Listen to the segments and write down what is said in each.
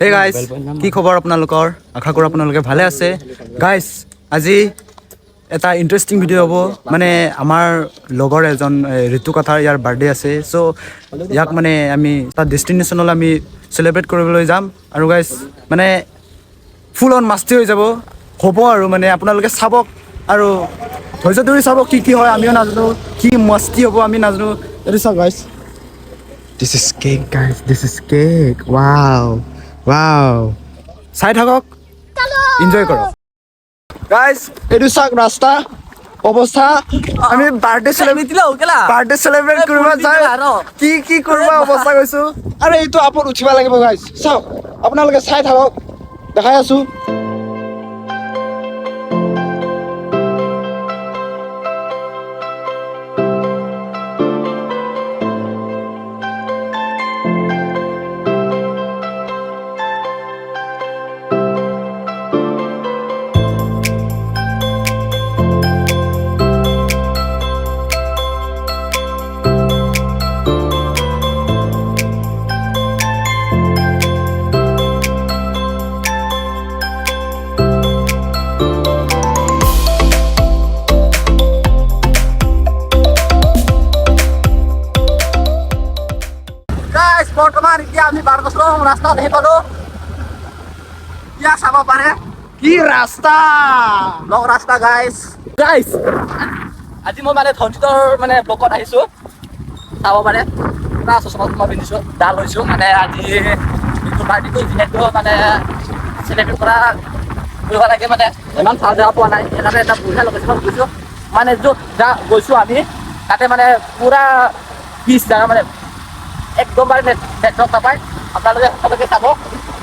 Hey guys, কি খবৰ আপোনালোকৰ? আশা কৰোঁ আপোনালোকে ভালে আছে। গাইজ, আজি এটা ইণ্টাৰেষ্টিং ভিডিঅ' হ'ব। মানে আমাৰ লগৰ এজন ঋতু কথাৰ ইয়াৰ বাৰ্থডে আছে। চ' ইয়াক মানে আমি এটা ডেষ্টিনেশ্যনলৈ আমি চেলিব্ৰেট কৰিবলৈ যাম। আৰু গাইজ মানে ফুল অন মাষ্টি হৈ যাব হ'ব আৰু মানে আপোনালোকে চাব আৰু ধৈৰ্য ধৰি চাব কি হয় আমিও নাজানো, কি মস্তি হ'ব আমি নাজানো। এইটো চাওক guys, this is cake guys, this is cake. Wow wow, চাই থাকক, এনজয় কৰক গাইজ। এইটো চাওক ৰাস্তা অৱস্থা, আমি বাৰ্থডে চেলিব্ৰেট কৰিব যাই কি কৰিব অৱস্থা কৈছো। আৰু এইটো আপত উঠিব লাগিব গাইজ, চাওক আপোনালোকে চাই থাকক, দেখাই আছো। বৰ্তমান এতিয়া আমি বাৰগছলং ৰাস্তাত আহি পালো। এতিয়া চাব পাৰে কি ৰাস্তা, লং ৰাস্তা গাইজ। আজি মই মানে ধনজিতৰ মানে ব্লকত আহিছো, চাব পাৰে। পুৰা চশমা পিন্ধিছো, দা লৈছো, মানে আজি পাৰ্টিটো যিহেতু মানে চেলিব্ৰেট কৰিব লাগে, মানে ইমান চাল জেগা পোৱা নাই, সেইকাৰণে এটা বঢ়িয়া লোকেশ্যনত গৈছো। মানে য'ত গৈছো আমি তাতে মানে পুৰা পিচ জেগা, মানে একদম মানে নেটৱৰ্ক নাপায়। আপোনালোকে সকলোকে চাব,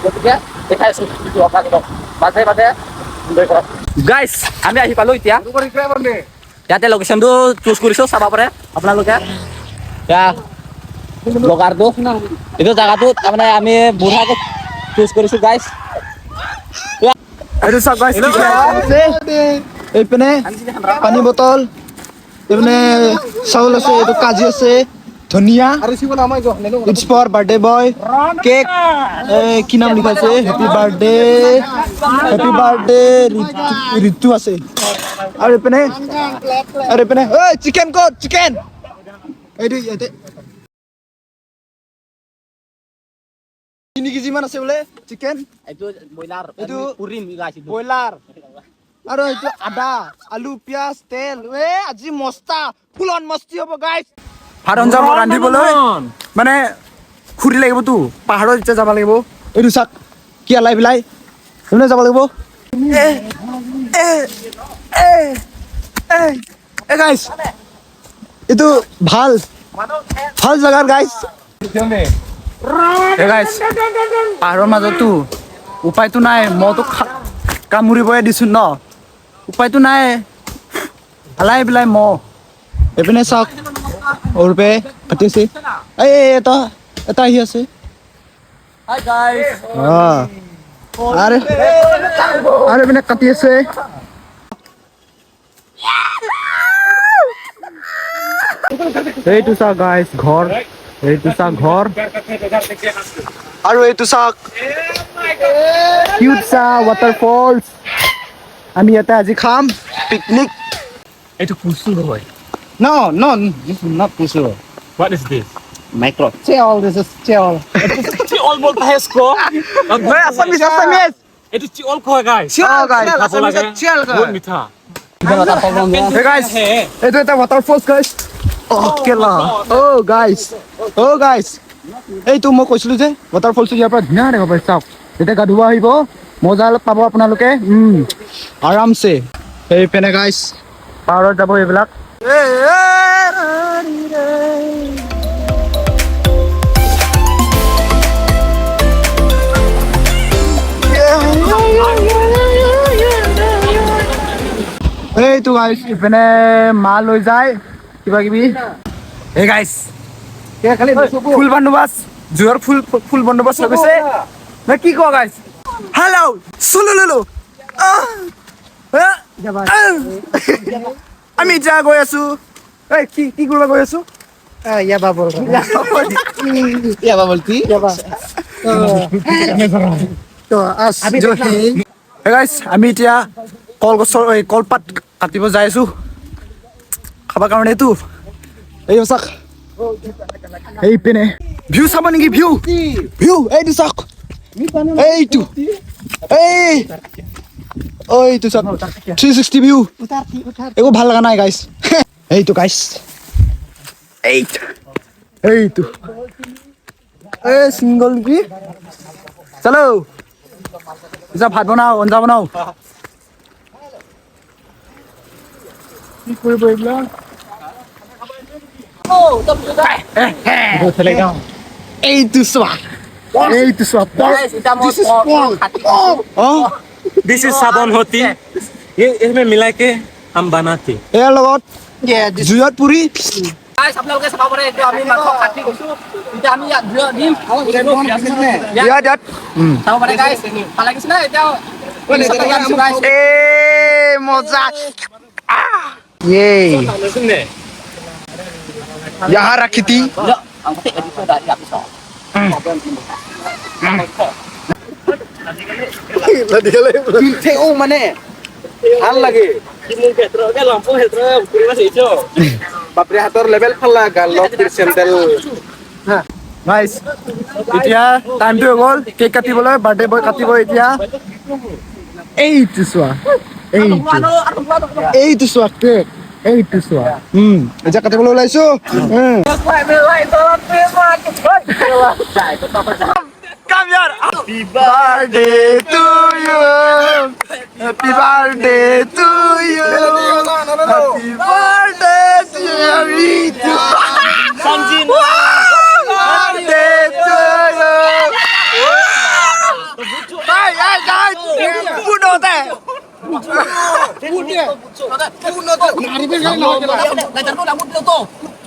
গতিকে দেখাই আছো আপোনালোকক মাজে মাজে এনজয় কৰক। গাইজ, আমি আহি পালো এতিয়া, ইয়াতে লোকেশ্যনটো চুজ কৰিছো, চাব পাৰে আপোনালোকে। ব্লগাৰটো এইটো জেগাটো তাৰমানে আমি বুঢ়াকে চুজ কৰিছো গাইজ। এইটো চাওক গাইজ, এইপিনে পানী বটল, এইপিনে চাউল আছে, এইটো কাজি আছে, ধনিয়া, it's for birthday boy, cake, কি নাম লিখা আছে, হেপী বাৰ্থডে ঋতু আছে। আৰু এইপিনে চিকেন ক'ত, চিকেন এইটো ইয়াতে 3 কেজি মান আছে বোলে চিকেন। এইটো ব্ৰইলাৰ, আৰু এইটো আদা, আলু, পিয়াজ, তেল। আজি মস্তা ফুল অন মস্তি হ'ব গাইজ। ভাত আঞ্জা ৰান্ধিবলৈ মানে খুৰী লাগিবতো, পাহাৰত এতিয়া যাব লাগিব। এইটো চাক কি আলাই বিলাই সেইপিনে যাব লাগিব। গাইজ, এইটো ভাল জেগাৰ গাইজ। গাইজ, পাহাৰৰ মাজতো উপায়তো নাই, মইতো কামুৰিবই দিছো ন, উপায়তো নাই, আলাই বিলাই মহ। এইপিনে চাওক অৰুপে কাটি আছে, এটা আহি আছে। আৰু এইপিনে কাটি আছে। এইটো চাওক গাইজ ঘৰ, এইটো চাওক ঘৰ, আৰু এইটো চাওক কিউট চা ৱাটাৰফলছ। আমি ইয়াতে আজি খাম পিকনিক। এইটো কুচু হয়। No, not puso. What is this? Micro. Cheol, this is cheol. চিঅল বলতা হে ইসকো। Assamese. এইটো চিঅল কয় গাইস। Oh guys, খাব লাগে। বহুত মিঠা। Hey guys, এইটো এটা waterfalls guys. Oh কেলা. Oh guys. এইটো মই কৈছিলো যে waterfalls ইয়াৰ পৰা ধুনীয়া দেখা পাই, চাওক। এতিয়া গা ধুব আহিব, মজা পাব আপোনালোকে, আৰামছে। এই পেনে গাইস পাহাৰত যাব এইবিলাক। এইটো গাইস ইপিনে মা লৈ যায় কিবা কিবি। এই গাইস ফুল বন্দোবস্ত, জোৰৰ ফুল বন্দোবস্ত হৈ গৈছে না, কি কোৱা গাইস? হেল্ল' চুলুলুলু, আমি এতিয়া গৈ আছো। এই কি কৰিব গৈ আছো? तो आज जो है Hey guys, আমি এতিয়া কলগছৰ কলপাত কাটিব যাই আছো খাবৰ কাৰণে এইটো এই চাক এই পিনে ভিউ চাব নেকি ভিউ ভিউ এইটো চাক এইটো এইটো চাক 360 ভিউ একো ভাল লগা নাই গাইছ এইটো গাইছ এইটো এই সিঙ্গল কি চলো যা ভাত বনাও আঞ্জা বনাও কি কৰিব এইবিলাক এইটো চোৱা This is sabon hoti. ये इसमें मिला के हम बनाते. ইয়াৰ লগত জুইত পুৰি Guys, আপোনালোকে চাব পাৰে এইটো আমি মাংস কাটি গৈছো এতিয়া আমি ইয়াত দিম ইয়াত চাব পাৰে গাইছ ভাল লাগিছে না এতিয়া এ মজা এই यहाँ रखी थी ও মানে ভাল লাগে বাপৰে হাতৰ লেভেল ভাল লাগা লক চেন্ডেল গাইস এতিয়া টাইমটো হৈ গ'ল কেক কাটিবলৈ বাৰ্থডে বয় কাটিব এতিয়া এইটো চোৱা এইটো চোৱা কেক এইটো চোৱা এতিয়া কাটিবলৈ ওলাইছো Come here. Happy birthday to you. Happy birthday to you. Happy birthday to you. Sanjin. Birthday to you. Hey, guys. Food होता है.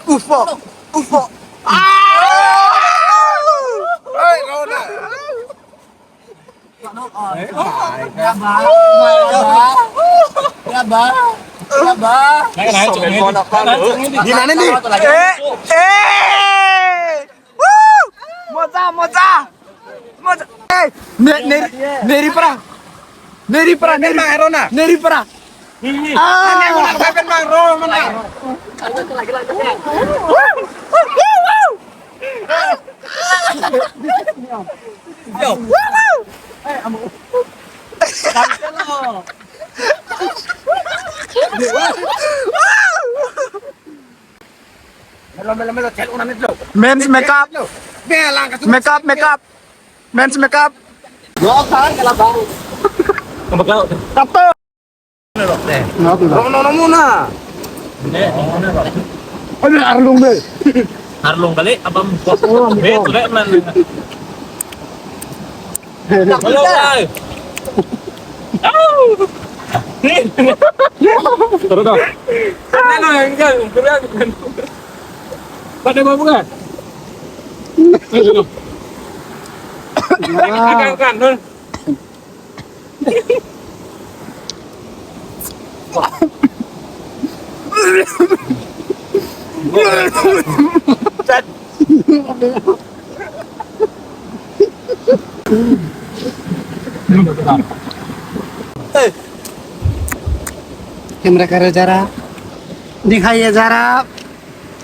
Ufo. Gimana nih? Moza. Neri para. Neri para. Men's makeup. Men's makeup. no muna Ano arlong be? Arlong kali abang bet udah man. Halo guys. Terus dah. Enggak. Pada mau bukan? Kan. Camera करो जरा दिखाइए जरा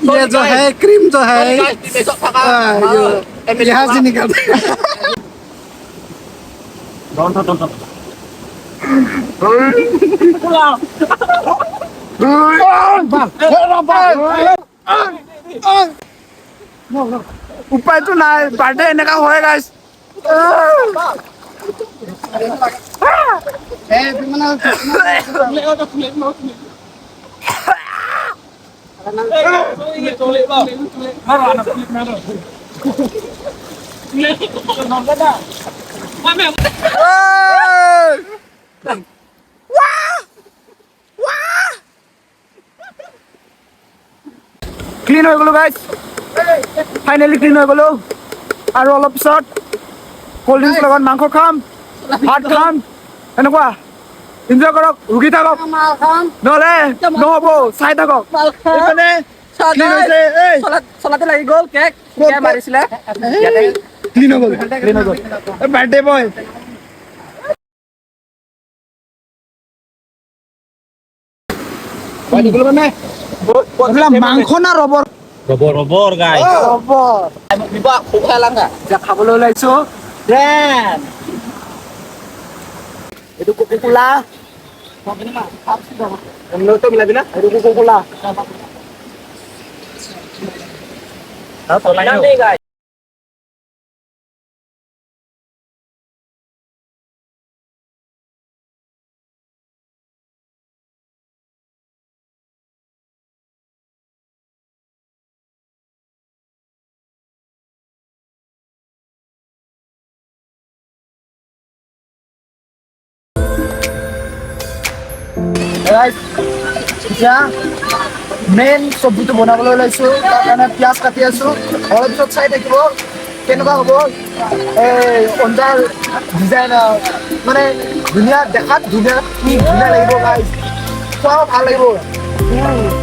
ये जो है cream जो है यहाँ से निकलता है উপায়তো নাই বাৰ্থডে এনেকা হয় গাইছ ক্লিন হৈ গ'লো গাইছ ফাইনেলি ক্লিন হৈ গ'লো আৰু অলপ পিছত কোল্ড ড্ৰিংকছ লগত মাংস খাম ভাত খাম এনেকুৱা এনজয় কৰক ৰুগী থাকক নহ'লে নহ'ব চাই থাকক এইপিনে clean হৈছে, এই চলাতে লাগি গ'ল কেক মাৰিছিলে ক্লিন হৈ গ'ল বাৰ্থডে বয় মাংস না rubber Robor guys. Rubber Diba, kuha lang ka. এতিয়া খাবলৈ ওলাইছো ৰেন এইটো কোকোকোলা এমনটো মিলাবি না এইটো কোকোকোলা এতিয়া মেইন চব্জিটো বনাবলৈ ওলাইছো তাৰ কাৰণে পিঁয়াজ কাটি আছো অলপ পিছত চাই থাকিব কেনেকুৱা হ'ব এই অঞ্জাৰ ডিজাইন মানে ধুনীয়া দেখাত ধুনীয়া কি ধুনীয়া লাগিব গাইজ খোৱাও ভাল লাগিব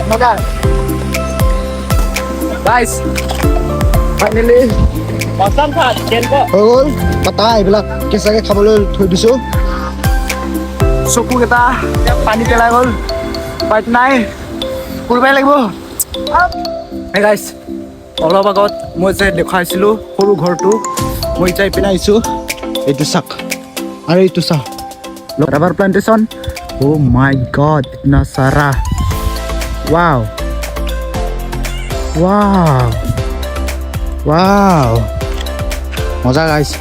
মজা guys finally Pasang ka, chicken po. হৈ গ'ল কটা এইবিলাক কেঁচাকৈ খাবলৈ থৈ দিছোঁ চকুকেইটা পানী পেলাই গ'ল পাইপ নাই কৰিবই লাগিব হে গাইছ অলপ আগত মই যে দেখুৱাইছিলোঁ সৰু ঘৰটো মই এতিয়া পিনে আহিছোঁ এইটো চাক আৰু এইটো চাহ ৰাবাৰ প্লান্টেশ্যন অ' মাই গড ইতনা সাৰা ৱাও ৱাও ৱাও মজা গাইছ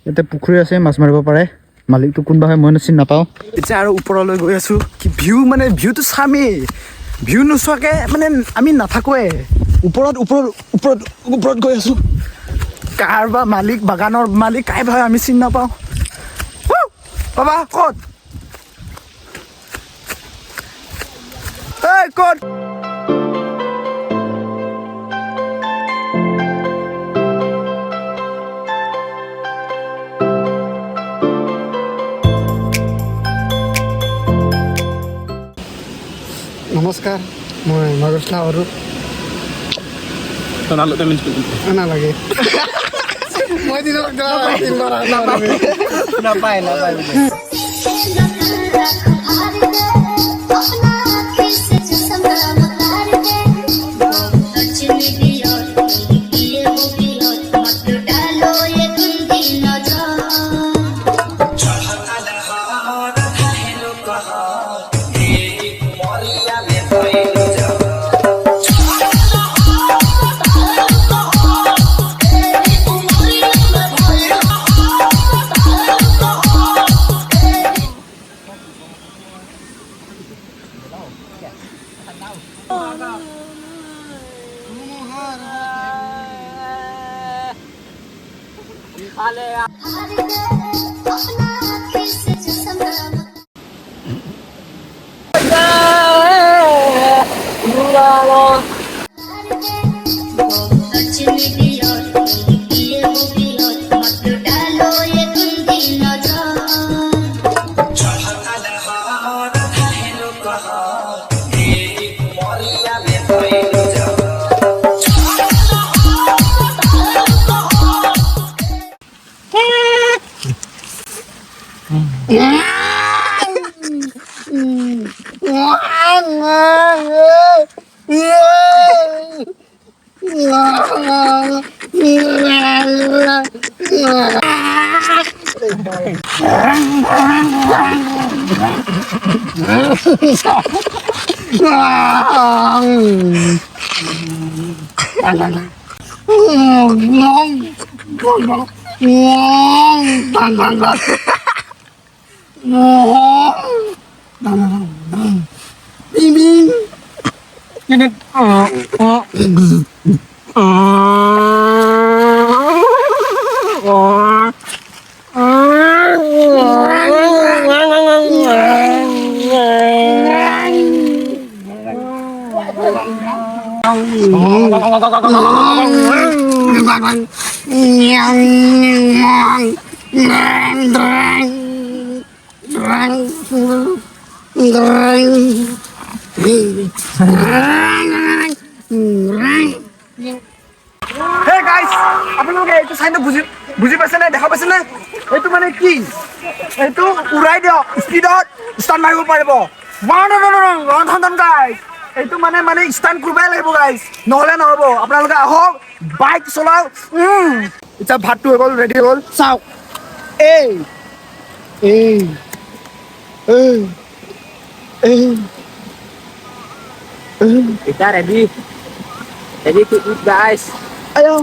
ইয়াতে পুখুৰী আছে মাছ মাৰিব পাৰে মালিকটো কোনোবা হয় মই চিনি নাপাওঁ এতিয়া আৰু ওপৰলৈ গৈ আছোঁ কি ভিউ মানে ভিউটো চামেই ভিউ নোচোৱাকৈ মানে আমি নাথাকোৱে ওপৰত ওপৰত ওপৰত ওপৰত গৈ আছোঁ কাৰ বা মালিক বাগানৰ মালিক কাই হয় আমি চিনি নাপাওঁ বাবা ক'ত এই ক'ত নমস্কাৰ মই মাগুষ্লা আৰু Tonalo namin. নালাগে মই দিনক নাপায় Hey guys, আপোনালোকে এইটো চাইনটো বুজি পাইছে নে দেখা পাইছে নে এইটো মানে কি এইটো উৰাই দিয়ক স্পীডত ষ্টাৰ্ট মাৰিব পাৰিব ৰন্ধন গাইজ এইটো মানে ষ্টাৰ্ট কৰিবই লাগিব গাইজ নহ'লে নহ'ব আপোনালোকে আহক বাইক চলাওক এতিয়া ভাতটো হৈ গ'ল ৰেডি হৈ গ'ল চাওক এই এই এই এই Kita ready to eat guys. ayo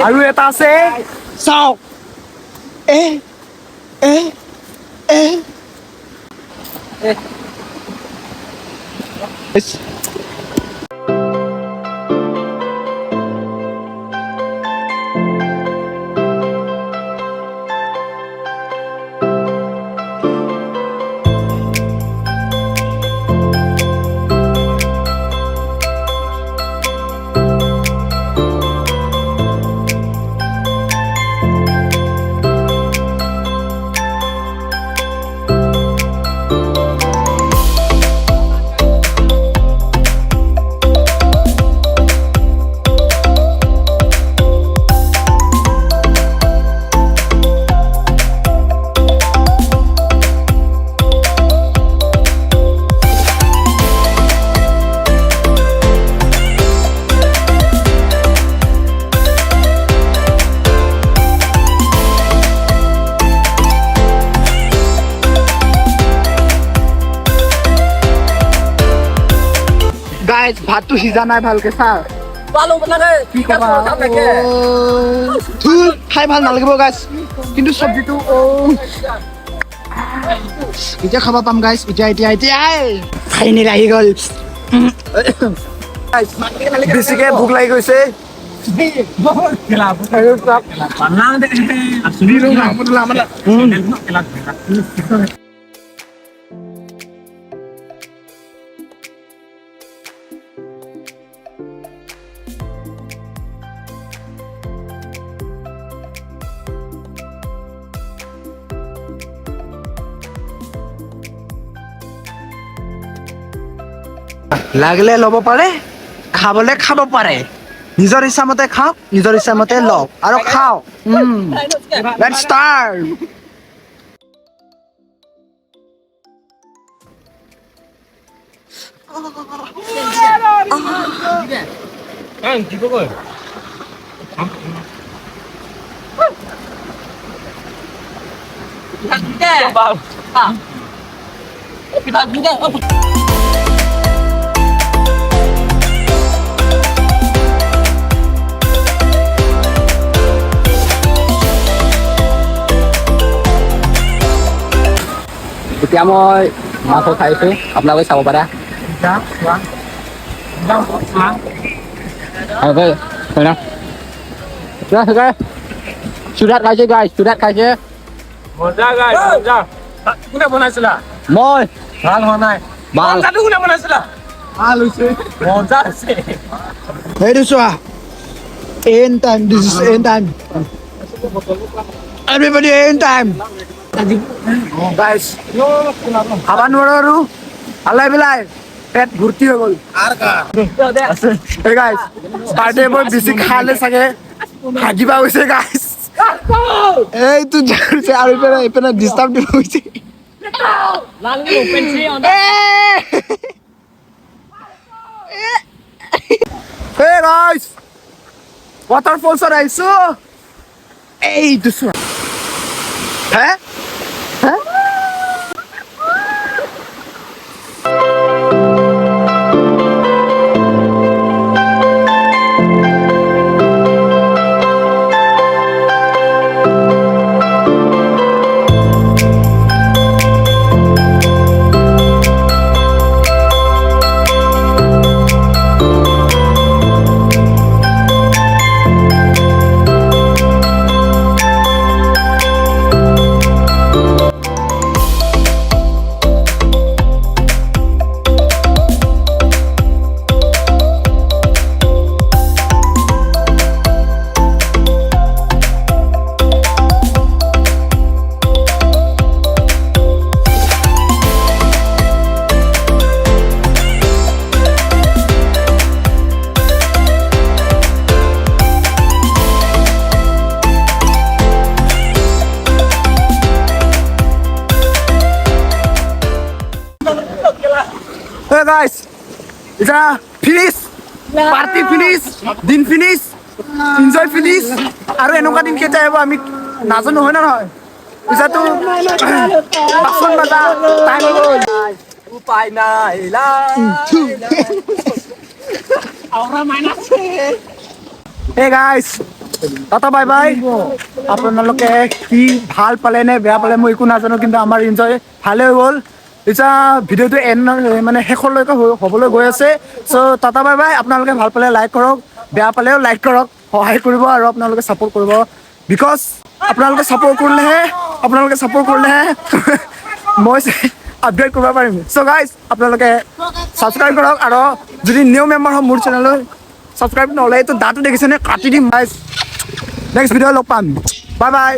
আৰু এটা আছে চাওক গাইজ ভাতটো সিজা নাই ভালকে চা Palu benar কি কবা খাই ভাল নালাগিব গাইজ কিন্তু চব্জিটো এতিয়া খাব পাম গাইজ এতিয়া ফাইনেল আহি গ'ল বেছিকে ভোক লাগি গৈছে লাগিলে ল'ব পাৰে খাবলে খাব পাৰে নিজৰ ইচ্ছামতে খাওক নিজৰ ইচ্ছামতে লওক আৰু খাওক লেটছ ষ্টাৰ্ট Kita juga. এতিয়া মই মাছ খাইছো আপোনালোকে চাব পাৰা চুৰাত খাইছে গাইছ চুৰাত খাইছে মজা গাইছ মজা কোনে বনাইছিলা মই ভাল হোৱা নাই ভাল কোনে বনাইছিলা ভাল হৈছে মজা আছে এইটো চোৱা end time this is end time everybody end time guys খাব নোৱাৰো আৰু আলাই বেলাই পেট ভৰ্তি হৈ গ'ল এই গাইছ বাৰ্থডে বয় বেছি খালে চাগে হাগিবা গৈছে গাইছ এইটো জানিছে আৰু এইপিনে ডিষ্টাৰ্ব দিব গৈছে Hey guys, waterfall sa raiso. Hey, this one. Huh? Huh? এতিয়া ফিনিছ পাৰ্টি ফিনিছ দিন ফিনিছ ইনজয় ফিনিছ আৰু এনেকুৱা দিন কেতিয়া আহিব আমি নাজানো হয় না নহয় এতিয়াতো বাচন বাজা টাইম হৈ গ'ল উপায় নাই হে গাইছ টাটা বাই বাই আপোনালোকে কি ভাল পালে নে বেয়া পালে মই একো নাজানো কিন্তু আমাৰ এনজয় ভালে হৈ গ'ল এতিয়া ভিডিঅ'টো মানে শেষলৈকে হ'বলৈ গৈ আছে চ' টাটা বাই বাই আপোনালোকে ভাল পালে লাইক কৰক বেয়া পালেও লাইক কৰক সহায় কৰিব আৰু আপোনালোকে ছাপোৰ্ট কৰিব বিকজ আপোনালোকে ছাপোৰ্ট কৰিলেহে মই আপডেট কৰিব পাৰিম চ' গাইজ আপোনালোকে ছাবস্ক্ৰাইব কৰক আৰু যদি নিউ মেম্বাৰ হয় মোৰ চেনেললৈ ছাবস্ক্ৰাইব নহ'লে এইটো দাঁতটো দেখিছেনে কাটি দিম গাইজ নেক্সট ভিডিঅ' লগ পাম বাই বাই